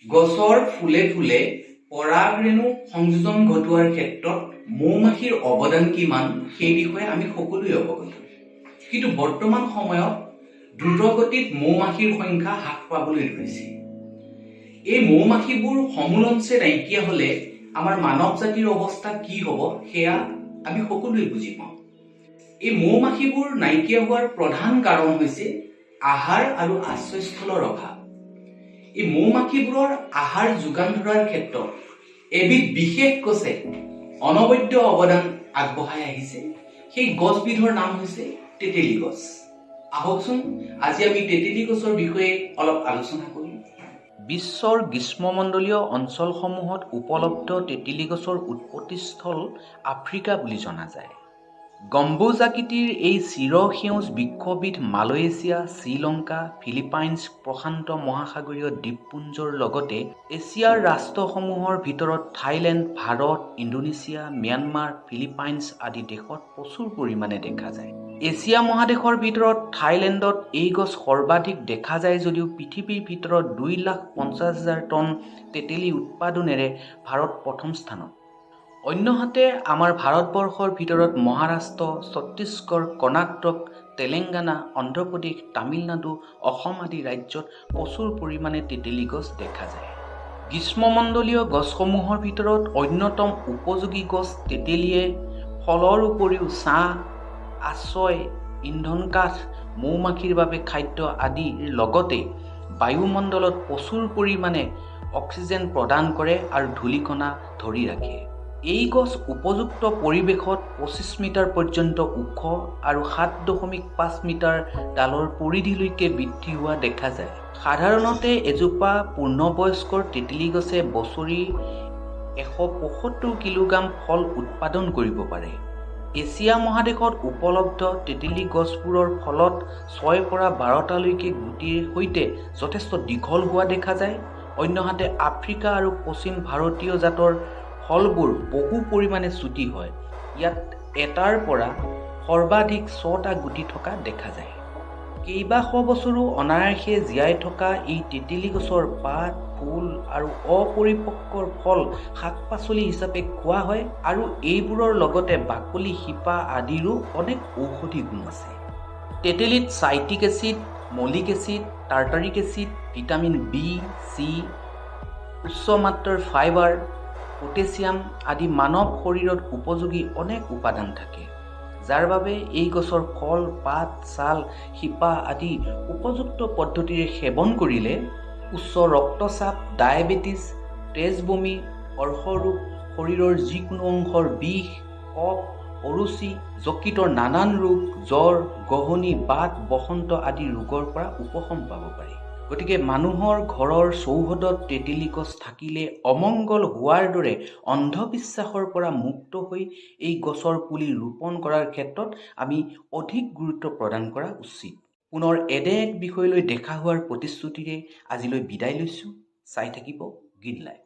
গছৰ ফুলে ফুলে পৰাগ ৰেণু সংযোজন ঘটোৱাৰ ক্ষেত্ৰত মৌমাখিৰ অৱদান কিমান সেই বিষয়ে আমি সকলোৱে অৱগত। কিন্তু বৰ্তমান সময়ত দ্ৰুতগতিত মৌমাখিৰ সংখ্যা হ্ৰাস পাবলৈ ধৰিছে। এই মৌমাখিবোৰ সমূলঞ্চে নাইকিয়া হলে আমাৰ মানৱ জাতিৰ অৱস্থা কি হ'ব সেয়া আমি সকলোৱে বুজি পাওঁ। এই মৌমাখিবোৰ নাইকিয়া হোৱাৰ প্ৰধান কাৰণ হৈছে আহাৰ আৰু আশ্ৰয়স্থলৰ অভাৱ। এই মৌমাখিবোৰৰ আহাৰ যোগান ধৰাৰ ক্ষেত্ৰত এবিধ বিশেষ গছে অনবদ্য অৱদান আগবঢ়াই আহিছে। সেই গছবিধৰ নাম হৈছে তেতেলী গছ। আহকচোন আজি আমি তেতেলী গছৰ বিষয়ে অলপ আলোচনা কৰিম। বিশ্বৰ গ্ৰীষ্মমণ্ডলীয় অঞ্চলসমূহত উপলব্ধ তেতেলী গছৰ উৎপত্তিস্থল আফ্ৰিকা বুলি জনা যায়। গম্বুজাকৃতিৰ এই চিৰসেউজ বৃক্ষবিধ মালয়েছিয়া, শ্ৰীলংকা, ফিলিপাইনছ, প্ৰশান্ত মহাসাগৰীয় দ্বীপপুঞ্জৰ লগতে এছিয়াৰ ৰাষ্ট্ৰসমূহৰ ভিতৰত Thailand, Bharat, Indonesia, Myanmar, Philippines আদি দেশত প্ৰচুৰ পৰিমাণে দেখা যায়। এছিয়া মহাদেশৰ ভিতৰত থাইলেণ্ডত এই গছ সৰ্বাধিক দেখা যায় যদিও পৃথিৱীৰ ভিতৰত 2,50,000 টন তেতেলী উৎপাদনেৰে ভাৰত প্ৰথম স্থানত। অন্যহাতে আমাৰ ভাৰতবৰ্ষৰ ভিতৰত মহাৰাষ্ট্ৰ, ছত্তীশগড়, কৰ্ণাটক, তেলেংগানা, অন্ধ্ৰপ্ৰদেশ, তামিলনাডু, অসম আদি ৰাজ্যত প্ৰচুৰ পৰিমাণে তেতেলী গছ দেখা যায়। গ্ৰীষ্মমণ্ডলীয় গছসমূহৰ ভিতৰত অন্যতম উপযোগী গছ তেতেলীয়ে ফলৰ উপৰিও ছাঁ, আশ্ৰয়, ইন্ধন কাঠ, মৌমাখিৰ বাবে খাদ্য আদিৰ লগতে বায়ুমণ্ডলত প্ৰচুৰ পৰিমাণে অক্সিজেন প্ৰদান কৰে আৰু ধূলিকণা ধৰি ৰাখে। এই গছ উপযুক্ত পৰিৱেশত 25 মিটাৰ পৰ্যন্ত ওখ আৰু 7.5 মিটাৰ ডালৰ পৰিধিলৈকে বৃদ্ধি হোৱা দেখা যায়। সাধাৰণতে এজোপা পূৰ্ণবয়স্কৰ তেতেলী গছে বছৰি 175 কিলোগ্ৰাম ফল উৎপাদন কৰিব পাৰে। এছিয়া মহাদেশত উপলব্ধ তেতেলী গছবোৰৰ ফলত 6 পৰা 12টালৈকে গুটিৰ সৈতে যথেষ্ট দীঘল হোৱা দেখা যায়। অন্যহাতে আফ্ৰিকা আৰু পশ্চিম ভাৰতীয় জাতৰ ফলবোৰ বহু পৰিমাণে চুটি হয়। ইয়াত এটাৰ পৰা সৰ্বাধিক 6টা গুটি থকা দেখা যায়। কেইবাশ বছৰো অনায়াসে জীয়াই থকা এই তেতেলী গছৰ পাত, ফুল আৰু অপৰিপক্ক ফল শাক-পাচলি হিচাপে খোৱা হয় আৰু এইবোৰৰ লগতে বাকলি, শিপা আদিৰো অনেক ঔষধি গুণ আছে। তেতেলীত citric acid, malic acid, tartaric acid, vitamin B, C, উচ্চ মাত্ৰাৰ ফাইবাৰ, পটেছিয়াম আদি মানৱ শৰীৰত উপযোগী অনেক উপাদান থাকে, যাৰ বাবে এই গছৰ ফল, পাত, ছাল, শিপা আদি উপযুক্ত পদ্ধতিৰে সেৱন কৰিলে উচ্চ ৰক্তচাপ, ডায়েবেটিছ, তেজ বমি, অৰ্শৰোগ, শৰীৰৰ যিকোনো অংশৰ বিষ, কফ, অৰুচি, যকৃতৰ নানান ৰোগ, জ্বৰ, গহনি, বাত, বসন্ত আদি ৰোগৰ পৰা উপশম পাব পাৰি। গতিকে মানুহৰ ঘৰৰ চৌহদত তেতেলী গছ থাকিলে অমংগল হোৱাৰ দৰে অন্ধবিশ্বাসৰ পৰা মুক্ত হৈ এই গছৰ পুলি ৰোপণ কৰাৰ ক্ষেত্ৰত আমি অধিক গুৰুত্ব প্ৰদান কৰা উচিত। পুনৰ এনে এক বিষয়লৈ দেখা হোৱাৰ প্ৰতিশ্ৰুতিৰে আজিলৈ বিদায় লৈছোঁ। চাই থাকিব গ্ৰীণ লাইফ।